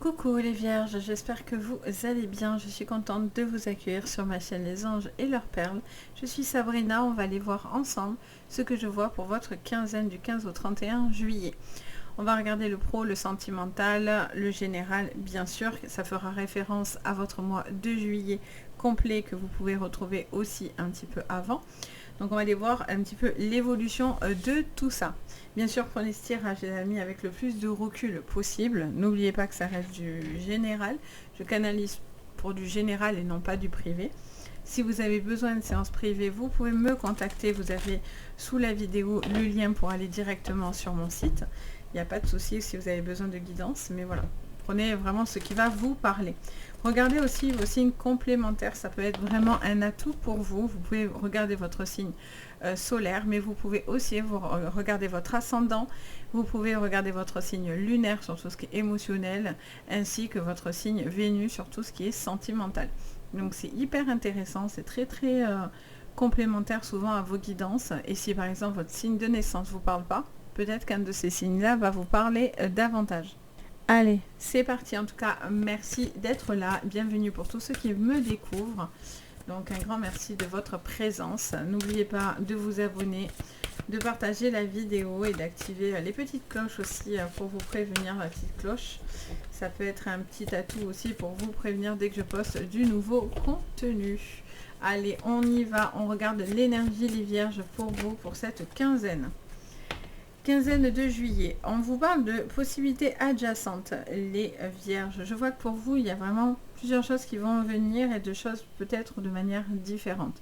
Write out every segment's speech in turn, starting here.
Coucou les vierges, j'espère que vous allez bien. Je suis contente de vous accueillir sur ma chaîne Les Anges et leurs perles. Je suis Sabrina, on va aller voir ensemble ce que je vois pour votre quinzaine du 15 au 31 juillet. On va regarder le pro, le sentimental, le général, bien sûr. Ça fera référence à votre mois de juillet complet que vous pouvez retrouver aussi un petit peu avant. Donc on va aller voir un petit peu l'évolution de tout ça. Bien sûr, prenez ce tirage, les amis, avec le plus de recul possible. N'oubliez pas que ça reste du général. Je canalise pour du général et non pas du privé. Si vous avez besoin de séances privées, vous pouvez me contacter. Vous avez sous la vidéo le lien pour aller directement sur mon site. Il n'y a pas de souci si vous avez besoin de guidance, mais voilà. Prenez vraiment ce qui va vous parler. Regardez aussi vos signes complémentaires, ça peut être vraiment un atout pour vous. Vous pouvez regarder votre signe solaire, mais vous pouvez aussi regarder votre ascendant. Vous pouvez regarder votre signe lunaire sur tout ce qui est émotionnel, ainsi que votre signe Vénus sur tout ce qui est sentimental. Donc c'est hyper intéressant, c'est très complémentaire souvent à vos guidances. Et si par exemple votre signe de naissance ne vous parle pas, peut-être qu'un de ces signes-là va vous parler davantage. Allez, c'est parti. En tout cas, merci d'être là. Bienvenue pour tous ceux qui me découvrent. Donc, un grand merci de votre présence. N'oubliez pas de vous abonner, de partager la vidéo et d'activer les petites cloches aussi pour vous prévenir, la petite cloche. Ça peut être un petit atout aussi pour vous prévenir dès que je poste du nouveau contenu. Allez, on y va. On regarde l'énergie, les vierges, pour vous, pour cette quinzaine. Quinzaine de juillet, on vous parle de possibilités adjacentes, les vierges. Je vois que pour vous, il y a vraiment plusieurs choses qui vont venir et de choses peut-être de manière différente.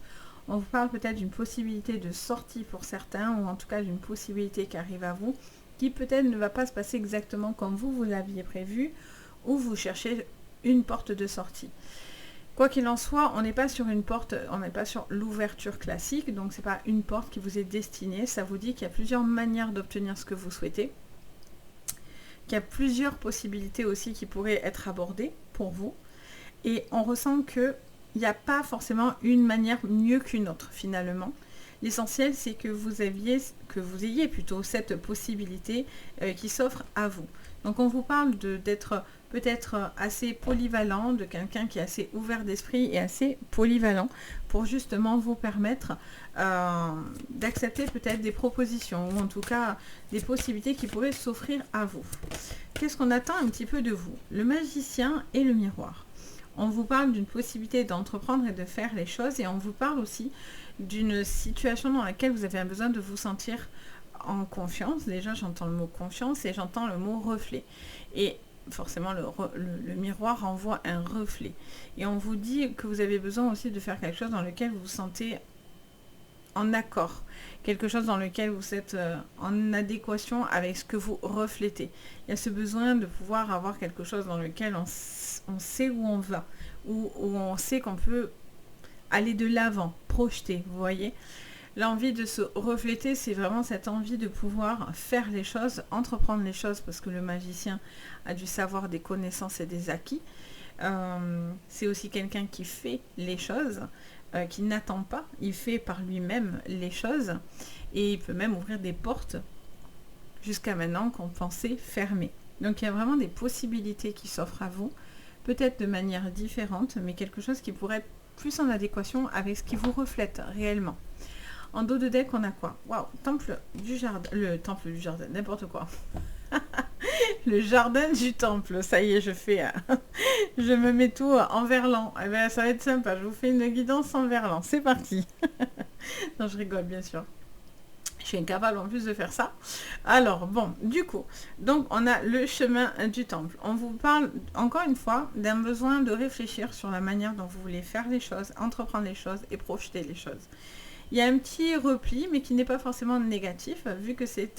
On vous parle peut-être d'une possibilité de sortie pour certains, ou en tout cas d'une possibilité qui arrive à vous, qui peut-être ne va pas se passer exactement comme vous l'aviez prévu, ou vous cherchez une porte de sortie. Quoi qu'il en soit, on n'est pas sur une porte, on n'est pas sur l'ouverture classique, donc c'est pas une porte qui vous est destinée. Ça vous dit qu'il y a plusieurs manières d'obtenir ce que vous souhaitez, qu'il y a plusieurs possibilités aussi qui pourraient être abordées pour vous, et on ressent que il n'y a pas forcément une manière mieux qu'une autre finalement. L'essentiel, c'est que vous ayez plutôt cette possibilité qui s'offre à vous. Donc on vous parle d'être peut-être assez polyvalent, de quelqu'un qui est assez ouvert d'esprit et assez polyvalent pour justement vous permettre d'accepter peut-être des propositions ou en tout cas des possibilités qui pourraient s'offrir à vous. Qu'est-ce qu'on attend un petit peu de vous? Le magicien et le miroir. On vous parle d'une possibilité d'entreprendre et de faire les choses et on vous parle aussi d'une situation dans laquelle vous avez besoin de vous sentir en confiance. Déjà, j'entends le mot confiance et j'entends le mot reflet. Et forcément, le miroir renvoie un reflet. Et on vous dit que vous avez besoin aussi de faire quelque chose dans lequel vous vous sentez en accord. Quelque chose dans lequel vous êtes en adéquation avec ce que vous reflétez. Il y a ce besoin de pouvoir avoir quelque chose dans lequel on sait où on va. Où on sait qu'on peut aller de l'avant, projeter, vous voyez. L'envie de se refléter, c'est vraiment cette envie de pouvoir faire les choses, entreprendre les choses, parce que le magicien a du savoir, des connaissances et des acquis. C'est aussi quelqu'un qui fait les choses, qui n'attend pas, il fait par lui-même les choses, et il peut même ouvrir des portes jusqu'à maintenant qu'on pensait fermées. Donc il y a vraiment des possibilités qui s'offrent à vous, peut-être de manière différente, mais quelque chose qui pourrait être plus en adéquation avec ce qui vous reflète réellement. En dos de deck, on a quoi? Waouh, temple du jardin, le temple du jardin, n'importe quoi. Le jardin du temple, ça y est, je me mets tout en verlan. Eh bien, ça va être sympa, je vous fais une guidance en verlan, c'est parti. Non, je rigole, bien sûr. Je suis incapable en plus de faire ça. Alors, bon, du coup, donc on a le chemin du temple. On vous parle, encore une fois, d'un besoin de réfléchir sur la manière dont vous voulez faire les choses, entreprendre les choses et projeter les choses. Il y a un petit repli, mais qui n'est pas forcément négatif, vu que c'est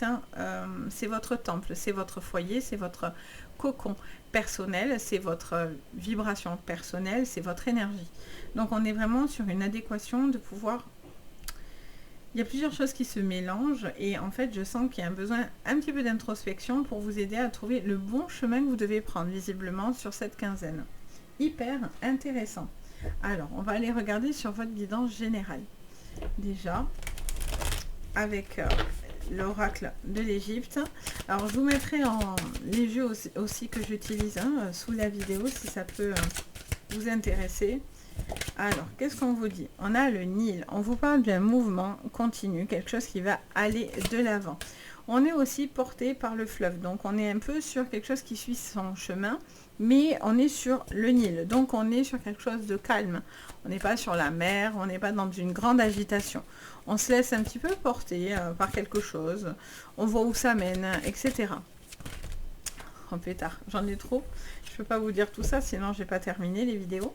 votre temple, c'est votre foyer, c'est votre cocon personnel, c'est votre vibration personnelle, c'est votre énergie. Donc on est vraiment sur une adéquation de pouvoir... Il y a plusieurs choses qui se mélangent et en fait je sens qu'il y a un besoin un petit peu d'introspection pour vous aider à trouver le bon chemin que vous devez prendre visiblement sur cette quinzaine. Hyper intéressant. Alors on va aller regarder sur votre guidance générale. Déjà, avec l'oracle de l'Égypte. Alors je vous mettrai en les jeux aussi que j'utilise sous la vidéo si ça peut vous intéresser. Alors qu'est-ce qu'on vous dit? On a le Nil, on vous parle d'un mouvement continu, quelque chose qui va aller de l'avant. On est aussi porté par le fleuve, donc on est un peu sur quelque chose qui suit son chemin, mais on est sur le Nil, donc on est sur quelque chose de calme. On n'est pas sur la mer, on n'est pas dans une grande agitation. On se laisse un petit peu porter par quelque chose, on voit où ça mène, etc. Oh pétard, j'en ai trop. Je peux pas vous dire tout ça, sinon j'ai pas terminé les vidéos.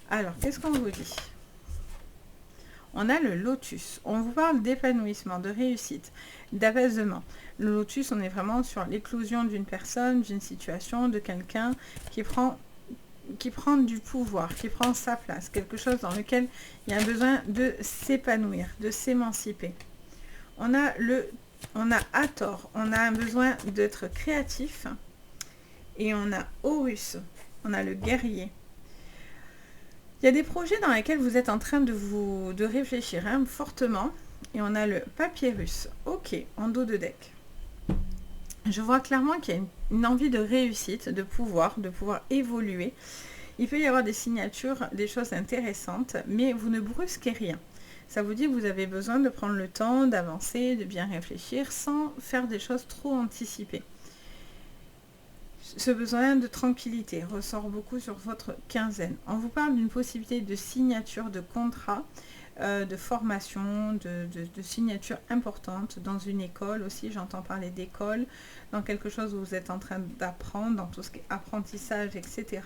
Alors, qu'est-ce qu'on vous dit? On a le lotus. On vous parle d'épanouissement, de réussite, d'apaisement. Le lotus, on est vraiment sur l'éclosion d'une personne, d'une situation, de quelqu'un qui prend du pouvoir, qui prend sa place, quelque chose dans lequel il y a un besoin de s'épanouir, de s'émanciper. On a Hathor, on a un besoin d'être créatif, et on a Horus, on a le guerrier. Il y a des projets dans lesquels vous êtes en train de réfléchir fortement, et on a le papyrus, ok, en dos de deck. Je vois clairement qu'il y a une envie de réussite, de pouvoir évoluer. Il peut y avoir des signatures, des choses intéressantes, mais vous ne brusquez rien. Ça vous dit que vous avez besoin de prendre le temps, d'avancer, de bien réfléchir, sans faire des choses trop anticipées. Ce besoin de tranquillité ressort beaucoup sur votre quinzaine. On vous parle d'une possibilité de signature de contrat, de formation, de signature importante dans une école aussi. J'entends parler d'école, dans quelque chose où vous êtes en train d'apprendre, dans tout ce qui est apprentissage, etc.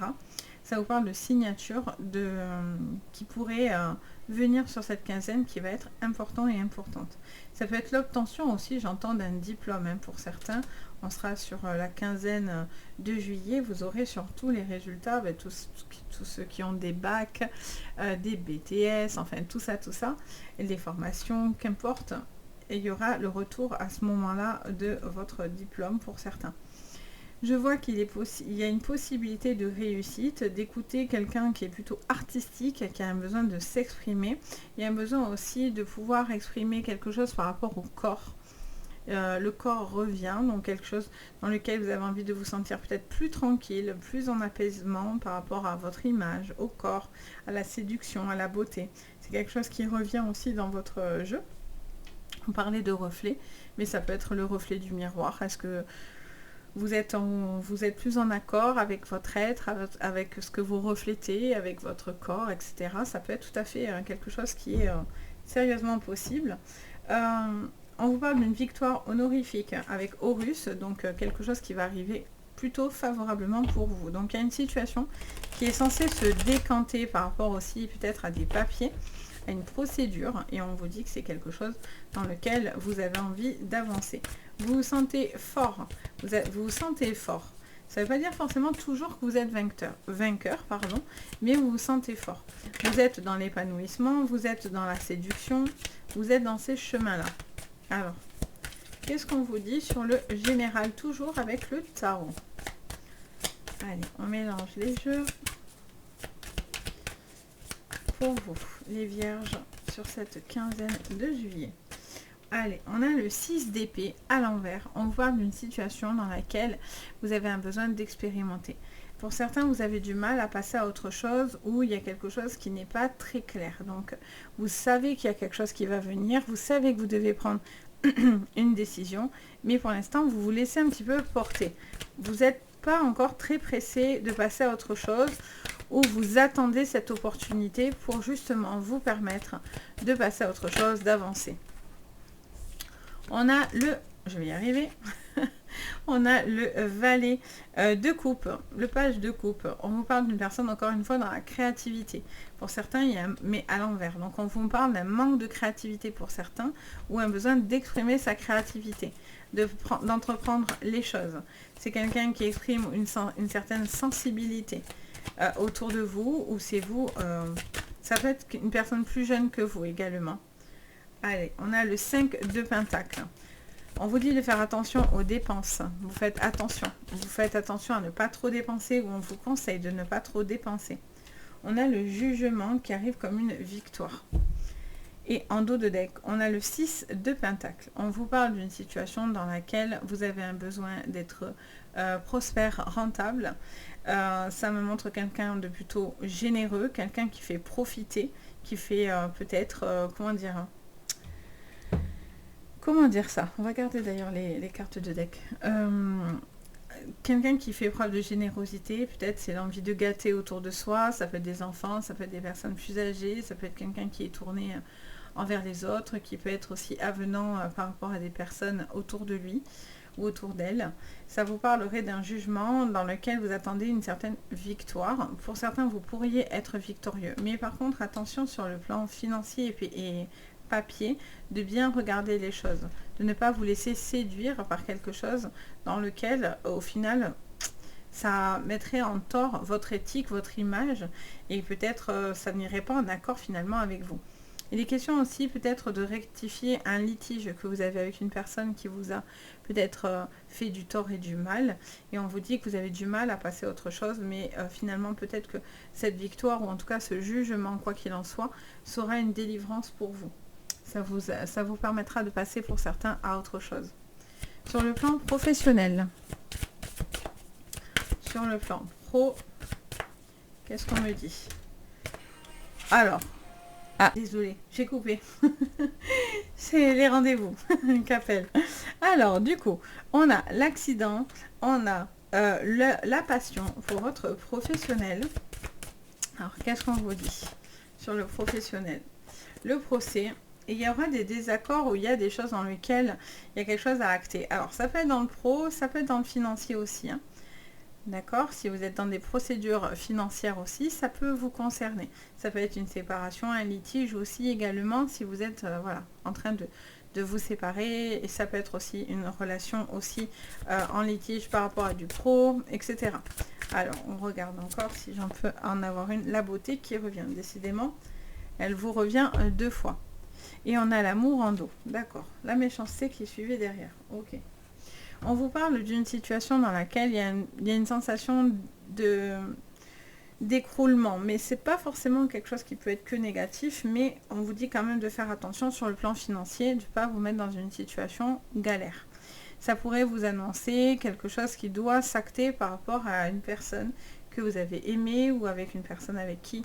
Ça vous parle de signature qui pourrait venir sur cette quinzaine qui va être important et importante. Ça peut être l'obtention aussi, j'entends, d'un diplôme pour certains. On sera sur la quinzaine de juillet, vous aurez sur tous les résultats, tous ceux qui ont des bacs, des BTS, enfin tout ça, et les formations, qu'importe, et il y aura le retour à ce moment-là de votre diplôme pour certains. Je vois qu'il y a une possibilité de réussite, d'écouter quelqu'un qui est plutôt artistique, qui a un besoin de s'exprimer. Il y a un besoin aussi de pouvoir exprimer quelque chose par rapport au corps. Le corps revient, donc quelque chose dans lequel vous avez envie de vous sentir peut-être plus tranquille, plus en apaisement par rapport à votre image, au corps, à la séduction, à la beauté. C'est quelque chose qui revient aussi dans votre jeu. On parlait de reflet, mais ça peut être le reflet du miroir. Est-ce que vous êtes plus en accord avec votre être, avec ce que vous reflétez, avec votre corps, etc. Ça peut être tout à fait quelque chose qui est sérieusement possible. On vous parle d'une victoire honorifique avec Horus, donc quelque chose qui va arriver plutôt favorablement pour vous. Donc il y a une situation qui est censée se décanter par rapport aussi peut-être à des papiers, à une procédure, et on vous dit que c'est quelque chose dans lequel vous avez envie d'avancer. Vous vous sentez fort, vous vous sentez fort. Ça ne veut pas dire forcément toujours que vous êtes vainqueur, mais vous vous sentez fort. Vous êtes dans l'épanouissement, vous êtes dans la séduction, vous êtes dans ces chemins-là. Alors, qu'est-ce qu'on vous dit sur le général, toujours avec le tarot? Allez, on mélange les jeux. Pour vous, les vierges, sur cette quinzaine de juillet. Allez, on a le 6 d'épée à l'envers. On voit d'une situation dans laquelle vous avez un besoin d'expérimenter. Pour certains, vous avez du mal à passer à autre chose ou il y a quelque chose qui n'est pas très clair. Donc, vous savez qu'il y a quelque chose qui va venir. Vous savez que vous devez prendre une décision. Mais pour l'instant, vous vous laissez un petit peu porter. Vous n'êtes pas encore très pressé de passer à autre chose ou vous attendez cette opportunité pour justement vous permettre de passer à autre chose, d'avancer. On a je vais y arriver, on a le valet de coupe, le page de coupe. On vous parle d'une personne, encore une fois, dans la créativité. Pour certains, mais à l'envers. Donc, on vous parle d'un manque de créativité pour certains ou un besoin d'exprimer sa créativité, d'entreprendre les choses. C'est quelqu'un qui exprime une certaine sensibilité autour de vous ou c'est vous. Ça peut être une personne plus jeune que vous également. Allez, on a le 5 de Pentacle. On vous dit de faire attention aux dépenses. Vous faites attention. Vous faites attention à ne pas trop dépenser ou on vous conseille de ne pas trop dépenser. On a le jugement qui arrive comme une victoire. Et en dos de deck, on a le 6 de Pentacle. On vous parle d'une situation dans laquelle vous avez un besoin d'être prospère, rentable. Ça me montre quelqu'un de plutôt généreux, quelqu'un qui fait profiter, qui fait peut-être, comment dire ça? On va regarder d'ailleurs les cartes de deck. Quelqu'un qui fait preuve de générosité, peut-être c'est l'envie de gâter autour de soi, ça peut être des enfants, ça peut être des personnes plus âgées, ça peut être quelqu'un qui est tourné envers les autres, qui peut être aussi avenant par rapport à des personnes autour de lui ou autour d'elle. Ça vous parlerait d'un jugement dans lequel vous attendez une certaine victoire. Pour certains, vous pourriez être victorieux. Mais par contre, attention sur le plan financier et papier, de bien regarder les choses, de ne pas vous laisser séduire par quelque chose dans lequel, au final, ça mettrait en tort votre éthique, votre image, et peut-être ça n'irait pas en accord finalement avec vous. Il est question aussi peut-être de rectifier un litige que vous avez avec une personne qui vous a peut-être fait du tort et du mal, et on vous dit que vous avez du mal à passer à autre chose, mais finalement peut-être que cette victoire, ou en tout cas ce jugement, quoi qu'il en soit, sera une délivrance pour vous. Ça vous permettra de passer pour certains à autre chose. Sur le plan professionnel, sur le plan pro, qu'est-ce qu'on me dit? Alors, désolé, j'ai coupé. C'est les rendez-vous qu'appelle. Alors, du coup, on a l'accident, on a la passion pour votre professionnel. Alors, qu'est-ce qu'on vous dit sur le professionnel? Le procès. Et il y aura des désaccords où il y a des choses dans lesquelles il y a quelque chose à acter. Alors, ça peut être dans le pro, ça peut être dans le financier aussi. Hein. D'accord? Si vous êtes dans des procédures financières aussi, ça peut vous concerner. Ça peut être une séparation, un litige aussi également, si vous êtes voilà, en train de vous séparer. Et ça peut être aussi une relation aussi en litige par rapport à du pro, etc. Alors, on regarde encore si j'en peux en avoir une. La beauté qui revient, décidément. Elle vous revient 2 fois. Et on a l'amour en dos. D'accord. La méchanceté qui est suivie derrière. Ok. On vous parle d'une situation dans laquelle il y a une sensation d'écroulement. Mais c'est pas forcément quelque chose qui peut être que négatif. Mais on vous dit quand même de faire attention sur le plan financier, de ne pas vous mettre dans une situation galère. Ça pourrait vous annoncer quelque chose qui doit s'acter par rapport à une personne que vous avez aimée ou avec une personne avec qui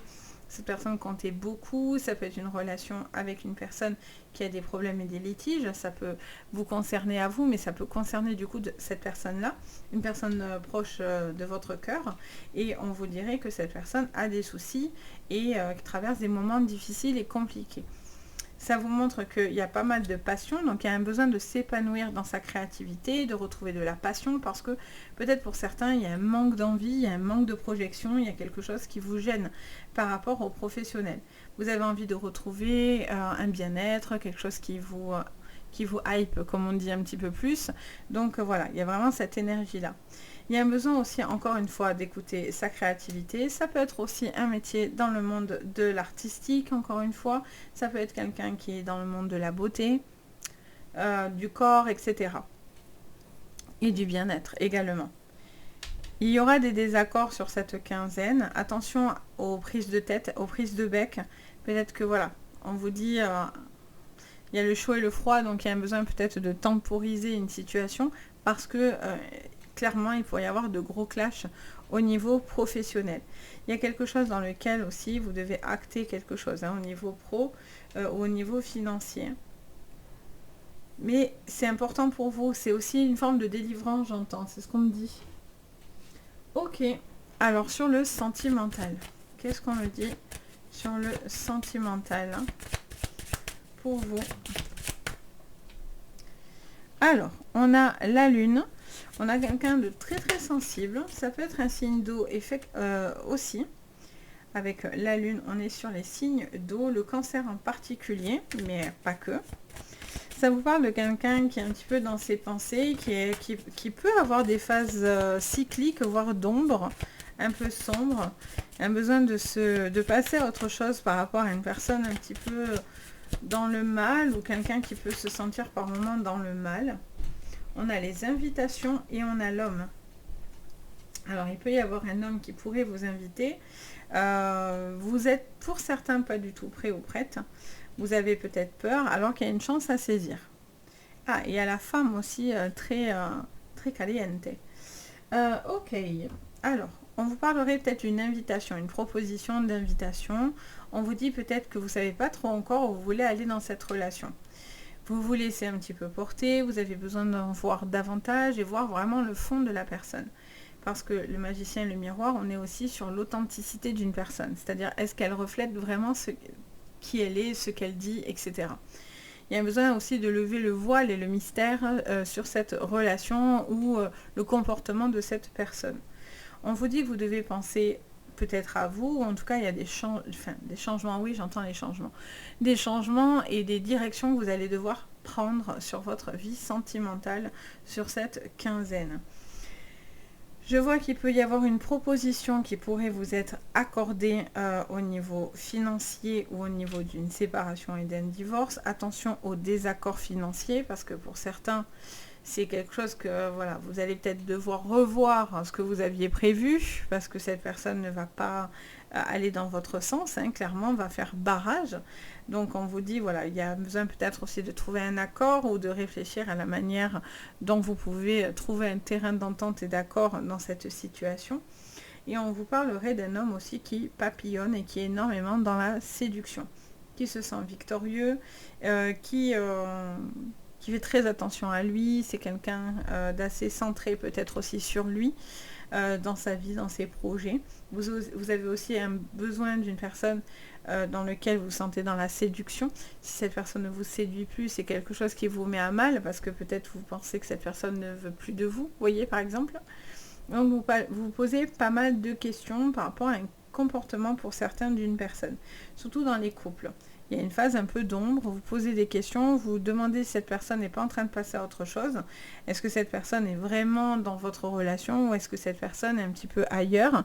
cette personne comptait beaucoup. Ça peut être une relation avec une personne qui a des problèmes et des litiges. Ça peut vous concerner à vous, mais ça peut concerner du coup cette personne-là, une personne proche de votre cœur. Et on vous dirait que cette personne a des soucis et traverse des moments difficiles et compliqués. Ça vous montre qu'il y a pas mal de passion, donc il y a un besoin de s'épanouir dans sa créativité, de retrouver de la passion, parce que peut-être pour certains, il y a un manque d'envie, il y a un manque de projection, il y a quelque chose qui vous gêne par rapport au professionnel. Vous avez envie de retrouver un bien-être, quelque chose qui vous hype, comme on dit un petit peu plus. Donc voilà, il y a vraiment cette énergie-là. Il y a un besoin aussi, encore une fois, d'écouter sa créativité. Ça peut être aussi un métier dans le monde de l'artistique, encore une fois. Ça peut être quelqu'un qui est dans le monde de la beauté, du corps, etc. Et du bien-être également. Il y aura des désaccords sur cette quinzaine. Attention aux prises de tête, aux prises de bec. Peut-être que voilà, on vous dit... il y a le chaud et le froid, donc il y a un besoin peut-être de temporiser une situation parce que clairement, il pourrait y avoir de gros clashs au niveau professionnel. Il y a quelque chose dans lequel aussi vous devez acter quelque chose au niveau pro ou au niveau financier. Mais c'est important pour vous, c'est aussi une forme de délivrance, j'entends, c'est ce qu'on me dit. Ok, alors sur le sentimental, qu'est-ce qu'on me dit sur le sentimental pour vous? Alors, on a la lune, on a quelqu'un de très très sensible, ça peut être un signe d'eau aussi. Avec la lune, on est sur les signes d'eau, le cancer en particulier, mais pas que. Ça vous parle de quelqu'un qui est un petit peu dans ses pensées, qui peut avoir des phases cycliques, voire d'ombre, un peu sombre, un besoin de passer à autre chose par rapport à une personne un petit peu dans le mal, ou quelqu'un qui peut se sentir par moments dans le mal. On a les invitations et on a l'homme. Alors, il peut y avoir un homme qui pourrait vous inviter. Vous êtes pour certains pas du tout prêt ou prête. Vous avez peut-être peur alors qu'il y a une chance à saisir. Ah, et à la femme aussi très caliente. Ok, alors, on vous parlerait peut-être d'une invitation, une proposition d'invitation. On vous dit peut-être que vous ne savez pas trop encore où vous voulez aller dans cette relation. Vous vous laissez un petit peu porter, vous avez besoin d'en voir davantage et voir vraiment le fond de la personne. Parce que le magicien et le miroir, on est aussi sur l'authenticité d'une personne. C'est-à-dire, est-ce qu'elle reflète vraiment qui elle est, ce qu'elle dit, etc. Il y a besoin aussi de lever le voile et le mystère sur cette relation ou le comportement de cette personne. On vous dit que vous devez penser peut-être à vous, ou en tout cas il y a des changements, oui j'entends les changements, des changements et des directions que vous allez devoir prendre sur votre vie sentimentale sur cette quinzaine. Je vois qu'il peut y avoir une proposition qui pourrait vous être accordée au niveau financier ou au niveau d'une séparation et d'un divorce. Attention aux désaccords financiers parce que pour certains, c'est quelque chose que voilà, vous allez peut-être devoir revoir ce que vous aviez prévu parce que cette personne ne va pas aller dans votre sens, hein, clairement, va faire barrage. Donc on vous dit, voilà, il y a besoin peut-être aussi de trouver un accord ou de réfléchir à la manière dont vous pouvez trouver un terrain d'entente et d'accord dans cette situation. Et on vous parlerait d'un homme aussi qui papillonne et qui est énormément dans la séduction, qui se sent victorieux, qui fait très attention à lui, c'est quelqu'un d'assez centré peut-être aussi sur lui, dans sa vie, dans ses projets. Vous avez aussi un besoin d'une personne dans lequel vous vous sentez dans la séduction. Si cette personne ne vous séduit plus, c'est quelque chose qui vous met à mal, parce que peut-être vous pensez que cette personne ne veut plus de vous, voyez par exemple. Donc vous posez pas mal de questions par rapport à un comportement pour certains d'une personne, surtout dans les couples. Il y a une phase un peu d'ombre, vous posez des questions, vous demandez si cette personne n'est pas en train de passer à autre chose. Est-ce que cette personne est vraiment dans votre relation ou est-ce que cette personne est un petit peu ailleurs?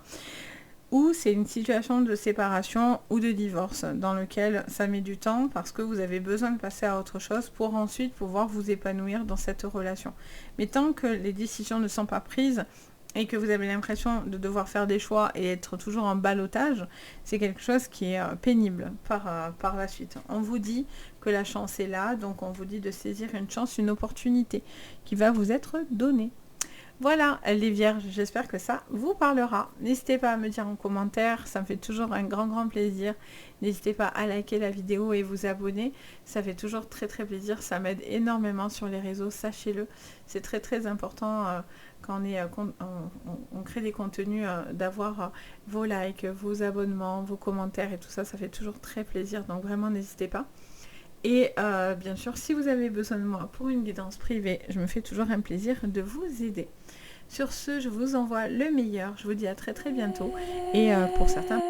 Ou c'est une situation de séparation ou de divorce dans lequel ça met du temps parce que vous avez besoin de passer à autre chose pour ensuite pouvoir vous épanouir dans cette relation. Mais tant que les décisions ne sont pas prises, et que vous avez l'impression de devoir faire des choix et être toujours en ballottage, c'est quelque chose qui est pénible par la suite. On vous dit que la chance est là, donc on vous dit de saisir une chance, une opportunité qui va vous être donnée. Voilà les vierges, j'espère que ça vous parlera. N'hésitez pas à me dire en commentaire, ça me fait toujours un grand plaisir. N'hésitez pas à liker la vidéo et vous abonner, ça fait toujours très plaisir, ça m'aide énormément sur les réseaux, sachez-le. C'est très important quand on crée des contenus, d'avoir vos likes, vos abonnements, vos commentaires et tout ça, ça fait toujours très plaisir, donc vraiment n'hésitez pas. Et bien sûr, si vous avez besoin de moi pour une guidance privée, je me fais toujours un plaisir de vous aider. Sur ce, je vous envoie le meilleur. Je vous dis à très bientôt. Et pour certains...